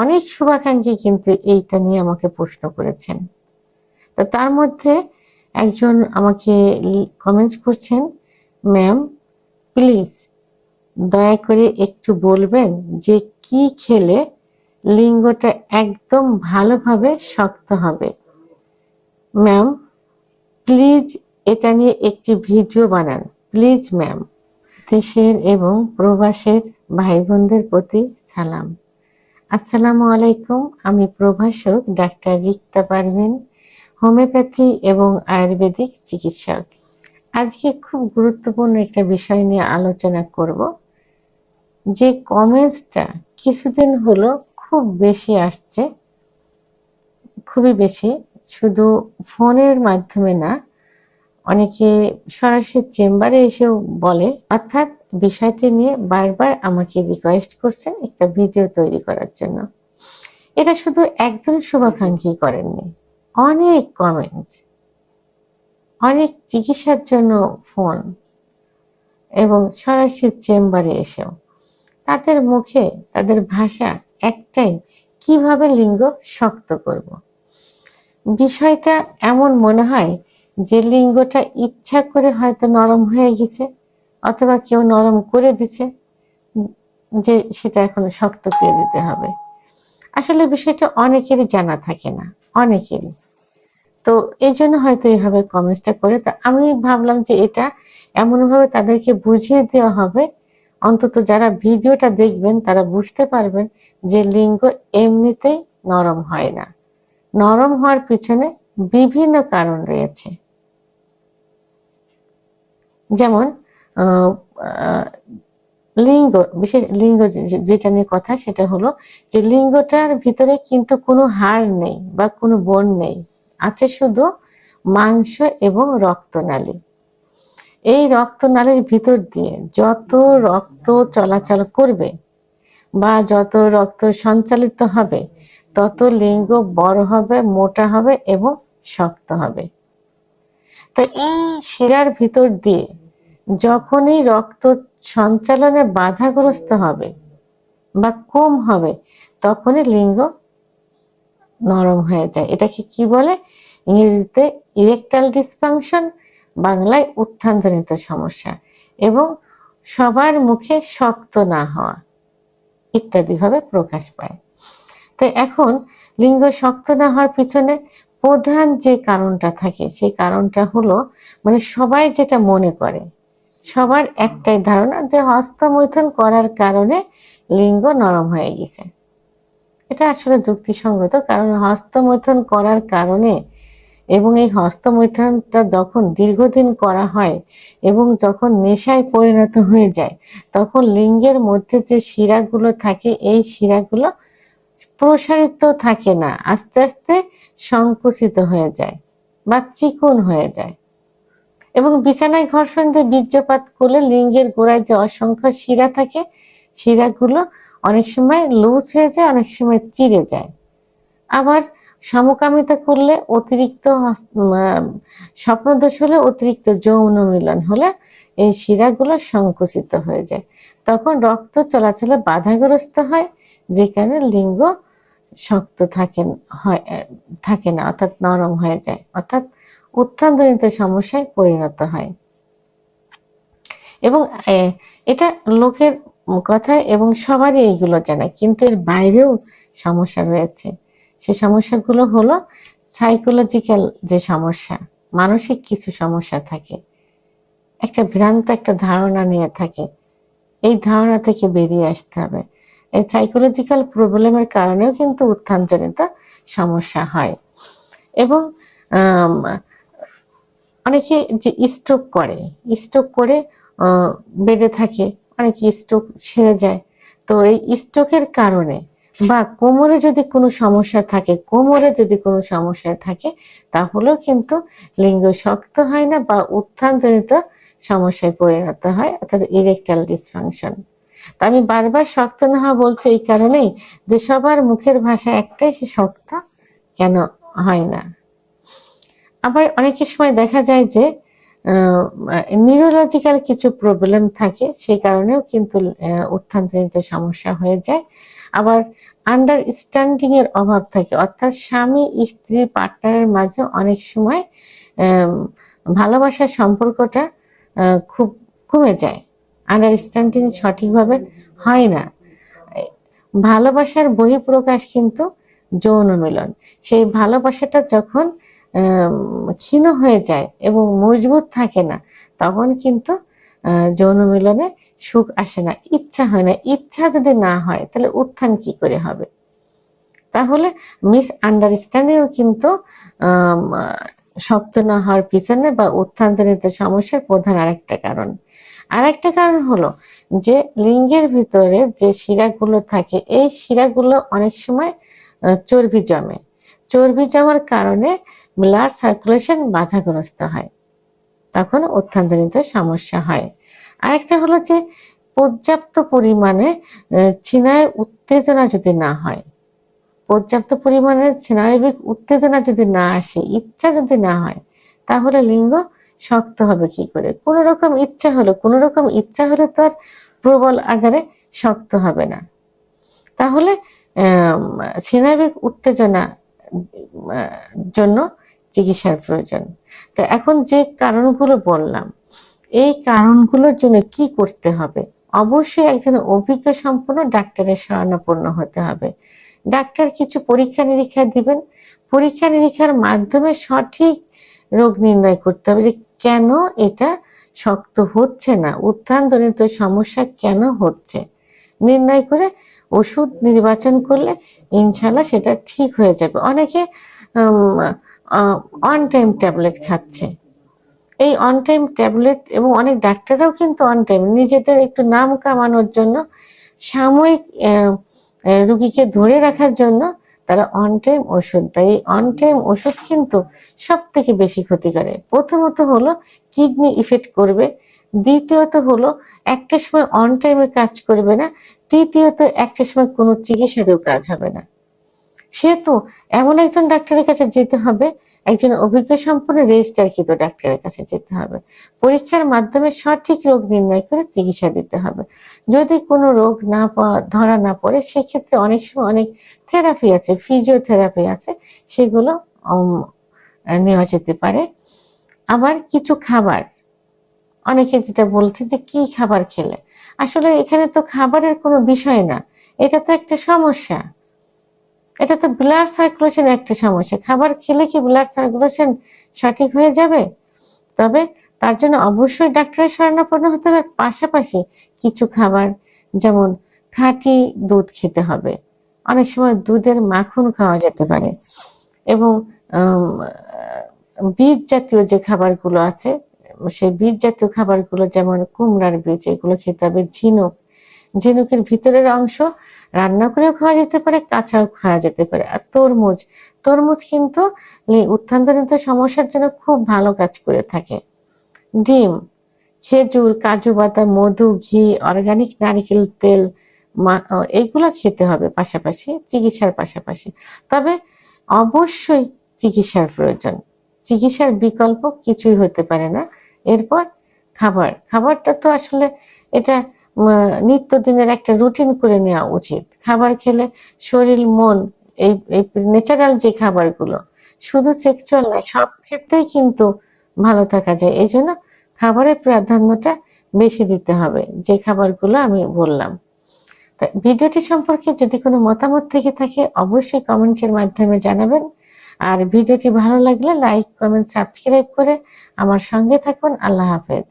অনেক শুভাকাঙ্ক্ষী কিন্তু এইটা নিয়ে আমাকে প্রশ্ন করেছেন। তো তার মধ্যে একজন আমাকে কমেন্টস করছেন, ম্যাম প্লিজ দয়া করে একটু বলবেন যে কি খেলে লিঙ্গটা একদম ভালোভাবে শক্ত হবে। ম্যাম প্লিজ এটা নিয়ে একটি ভিডিও বানান প্লিজ ম্যাম। দেশের এবং প্রবাসের ভাই বোনদের প্রতি সালাম। আসসালামু আলাইকুম। আমি প্রভাষক ডাক্তার রিক্তা পারভিন, হোমিওপ্যাথি এবং আয়ুর্বেদিক চিকিৎসক। আজকে খুব গুরুত্বপূর্ণ একটা বিষয় নিয়ে আলোচনা করব। যে কমেন্টসটা কিছুদিন হলো খুব বেশি আসছে, খুবই বেশি, শুধু ফোনের মাধ্যমে না, অনেকে সরাসরি চেম্বারে এসেও বলে, অর্থাৎ বিষয়টি নিয়ে বারবার আমাকে রিকোয়েস্ট করছেন একটা ভিডিও তৈরি করার জন্য। এটা শুধু একজন শুভাকাঙ্ক্ষী করেননি, অনেক কমেন্টস, অনেক চিকিৎসার জন্য ফোন এবং সরাসরি চেম্বারে এসেও তাদের মুখে তাদের ভাষা একটাই, কিভাবে লিঙ্গ শক্ত করব। বিষয়টা এমন মনে হয় যে লিঙ্গটা ইচ্ছা করে হয়তো নরম হয়ে গেছে, অথবা কেউ নরম করে দিছে যে সেটা এখন শক্ত করে দিতে হবে। আসলে বিষয়টা অনেকেরই জানা থাকে না, অনেকেরই। তো এই জন্য হয়তো এইভাবে কমেন্টসটা করে। তো আমি ভাবলাম যে এটা এমনভাবে তাদেরকে বুঝিয়ে দেওয়া হবে, অন্তত যারা ভিডিওটা দেখবেন তারা বুঝতে পারবেন যে লিঙ্গ এমনিতেই নরম হয় না। নরম হওয়ার পিছনে বিভিন্ন কারণ রয়েছে। যেমন লিঙ্গ, বিশেষ লিঙ্গ যেটা নিয়ে কথা সেটা হলো যে লিঙ্গটার ভিতরে কিন্তু কোনো হাড় নেই বা কোনো বোন নেই, আছে শুধু মাংস এবং রক্তনালী। এই রক্তনালীর ভিতর দিয়ে যত রক্ত চলাচল করবে বা যত রক্ত সঞ্চালিত হবে, তত লিঙ্গ বড় হবে, মোটা হবে এবং শক্ত হবে। তো এই শিরার ভিতর দিয়ে যখনই রক্ত সঞ্চালনে বাধাগ্রস্ত হবে বা কম হবে, তখনই লিঙ্গ নরম হয়ে যায়। এটাকে কি বলে? ইংরেজিতে ইরেকটাইল ডিসফাংশন, বাংলায় উত্থানজনিত সমস্যা, এবং সবার মুখে শক্ত না হওয়া ইত্যাদি ভাবে প্রকাশ পায়। তো এখন লিঙ্গ শক্ত না হওয়ার পিছনে প্রধান যে কারণটা থাকে, সেই কারণটা হলো, মানে সবাই যেটা মনে করে, সবার একটাই ধারণা যে হস্তমৈথুন করার কারণে লিঙ্গ নরম হয়ে গেছে। এটা আসলে যুক্তিসঙ্গত, কারণ হস্তমৈথুন করার কারণে এবং এই হস্তমৈথুনটা যখন দীর্ঘদিন করা হয় এবং যখন নেশায় পরিণত হয়ে যায়, তখন লিঙ্গের মধ্যে যে শিরাগুলো থাকে, এই শিরাগুলো প্রসারিত থাকে না, আস্তে আস্তে সংকুচিত হয়ে যায় বা চিকন হয়ে যায়। এবং বিছানায় ঘর্ষণ দিয়ে বীর্যপাত করলে লিঙ্গের গোড়ায় যে অসংখ্য শিরা থাকে, শিরাগুলো অনেক সময় লুজ হয়ে যায়, অনেক সময় চিড়ে যায়। আবার সমকামিতা করলে, অতিরিক্ত স্বপ্নদোষ হলে, অতিরিক্ত যৌন মিলন হলে এই শিরাগুলো সংকুচিত হয়ে যায়, তখন রক্ত চলাচলে বাধাগ্রস্ত হয়, যে কারণে লিঙ্গ শক্ত থাকে না, অর্থাৎ নরম হয়ে যায়, অর্থাৎ উত্থানজনিত সমস্যায় পরিণত হয়। এবং এটা লোকের কথা এবং সবারই এইগুলো জানা, কিন্তু এর বাইরেও সমস্যা রয়েছে। সে সমস্যাগুলো হলো সাইকোলজিক্যাল যে সমস্যা, মানসিক কিছু সমস্যা থাকে, একটা ভ্রান্ত একটা ধারণা নিয়ে থাকে, এই ধারণা থেকে বেরিয়ে আসতে হবে। এই সাইকোলজিক্যাল প্রবলেমের কারণেও কিন্তু উত্থানজনিত সমস্যা হয়। এবং অনেকে যে স্ট্রোক করে বেডে থাকে, অনেকে স্ট্রোক সেরে যায়। তো এই স্ট্রোকের কারণে বা কোমরে যদি কোনো সমস্যা থাকে, তাহলেও কিন্তু লিঙ্গ শক্ত হয় না বা উত্থানজনিত সমস্যায় পরিণত হয়, অর্থাৎ ইরেকটাইল ডিসফাংশন। তা আমি বারবার শক্ত না হওয়া বলছি এই কারণেই যে সবার মুখের ভাষা একটাই, সে শক্ত কেন হয় না। আবার অনেকের সময় দেখা যায় যে নিউরোলজিক্যাল কিছু প্রবলেম থাকে, সেই কারণেও কিন্তু উত্থানজনিত সমস্যা হয়ে যায়। আবার আন্ডারস্ট্যান্ডিং এর অভাব থাকে, অর্থাৎ স্বামী স্ত্রী পার্টনারের মাঝে অনেক সময় ভালোবাসার সম্পর্কটা খুব কমে যায়, আন্ডারস্ট্যান্ডিং সঠিকভাবে হয় না। ভালোবাসার বহিঃপ্রকাশ কিন্তু যৌন মিলন। সেই ভালোবাসাটা যখন ক্ষীণ হয়ে যায় এবং মজবুত থাকে না, তখন কিন্তু যৌন মিলনে সুখ আসে না, ইচ্ছা হয় না। ইচ্ছা যদি না হয় তাহলে উত্থান কি করে হবে? তাহলে মিস আন্ডারস্ট্যান্ডিংও কিন্তু শক্ত না হওয়ার পিছনে বা উত্থানজনিত সমস্যার প্রধান আরেকটা কারণ। আরেকটা কারণ হলো যে লিঙ্গের ভিতরে যে শিরাগুলো থাকে, এই শিরাগুলো অনেক সময় চর্বি জমে। চর্বি জমার কারণে ব্লাড সার্কুলেশন বাধাগ্রস্ত হয়, তখন উত্থানজনিত সমস্যা হয়। আরেকটা হলো যে পর্যাপ্ত পরিমাণে স্নায়ু উত্তেজনা যদি না হয়, পর্যাপ্ত পরিমাণে স্নায়বিক উত্তেজনা যদি না আসে, ইচ্ছা যদি না হয়, তাহলে লিঙ্গ শক্ত হবে কি করে? কোনো রকম ইচ্ছা হলে তো আর প্রবল আকারে শক্ত হবে না। তাহলে স্নায়বিক উত্তেজনা জন্য চিকিৎসার প্রয়োজন। তো এখন যে কারণগুলো বললাম, এই কারণগুলোর জন্য কি করতে হবে? অবশ্যই একজন অভিজ্ঞ সম্পন্ন ডাক্তারের শরণাপন্ন হতে হবে। ডাক্তার কিছু পরীক্ষা নিরীক্ষা দিবেন, পরীক্ষা নিরীক্ষার মাধ্যমে সঠিক রোগ নির্ণয় করতে হবে যে কেন এটা শক্ত হচ্ছে না, উত্থানজনিত সমস্যা কেন হচ্ছে, নির্ণয় করে ওষুধ নির্বাচন করলে ইনশাল্লাহ সেটা ঠিক হয়ে যাবে। অনেকে অন টাইম ট্যাবলেট খাচ্ছে, এই অন টাইম ট্যাবলেট, এবং অনেক ডাক্তাররাও কিন্তু অন টাইম নিজেদের একটু নাম কামানোর জন্য, সাময়িক রুগীকে ধরে রাখার জন্য তারা অন টাইম ওষুধ দেয়। এই অন টাইম ওষুধ কিন্তু সব থেকে বেশি ক্ষতি করে। প্রথমত হলো কিডনি ইফেক্ট করবে, দ্বিতীয়ত হলো একটা সময় অন টাইমে কাজ করবে না, তৃতীয়ত একটা সময় কোনো চিকিৎসাতেও কাজ হবে না। সেহেতু এমন একজন ডাক্তারের কাছে যেতে হবে, একজন অভিজ্ঞ সম্পন্ন রেজিস্টারকৃত ডাক্তারের কাছে যেতে হবে। পরীক্ষার মাধ্যমে সঠিক রোগ নির্ণয় করে চিকিৎসা দিতে হবে। যদি কোনো রোগ ধরা না পড়ে, সেক্ষেত্রে অনেক সময় অনেক থেরাপি আছে, ফিজিওথেরাপি আছে, সেগুলো নেওয়া যেতে পারে। আবার কিছু খাবার, অনেকে যেটা বলছে যে কি খাবার খেলে, আসলে এখানে তো খাবারের কোনো বিষয় না, এটা তো একটা সমস্যা, এটা তো ব্লাড সার্কুলেশন একটা সমস্যা। খাবার খেলে কি ব্লাড সার্কুলেশন সঠিক হয়ে যাবে? তবে তার জন্য অবশ্যই ডাক্তারের শরণাপন্ন হতে হবে। পাশাপাশি কিছু খাবার, যেমন খাঁটি দুধ খেতে হবে, অনেক সময় দুধের মাখন খাওয়া যেতে পারে, এবং বীজ জাতীয় যে খাবারগুলো আছে, সেই বীজ জাতীয় খাবারগুলো যেমন কুমড়ার বীজ, এগুলো খেতে হবে। ঝিনুকের ভিতরের অংশ রান্না করেও খাওয়া যেতে পারে, কাঁচাও খাওয়া যেতে পারে। আর তরমুজ কিন্তু উত্থানজনিত সমস্যার জন্য খুব ভালো কাজ করে থাকে। ডিম, খেজুর, কাজু বাদাম, মধু, ঘি, অর্গানিক নারকেল তেল, এইগুলো খেতে হবে পাশাপাশি, চিকিৎসার পাশাপাশি। তবে অবশ্যই চিকিৎসার প্রয়োজন, চিকিৎসার বিকল্প কিছুই হতে পারে না। এরপর খাবারটা তো আসলে এটা নিত্যদিনের একটা রুটিন করে নেওয়া উচিত। খাবার খেলে শরীর মন, এই ন্যাচারাল যে খাবারগুলো, শুধু সেক্সুয়াল না, সব ক্ষেত্রেই কিন্তু ভালো থাকা যায়। এই জন্য খাবারের প্রাধান্যটা বেশি দিতে হবে, যে খাবারগুলো আমি বললাম। ভিডিওটি সম্পর্কে যদি কোনো মতামত থেকে থাকে, অবশ্যই কমেন্টসের মাধ্যমে জানাবেন। আর ভিডিওটি ভালো লাগলে লাইক, কমেন্ট, সাবস্ক্রাইব করে আমার সঙ্গে থাকুন। আল্লাহ হাফেজ।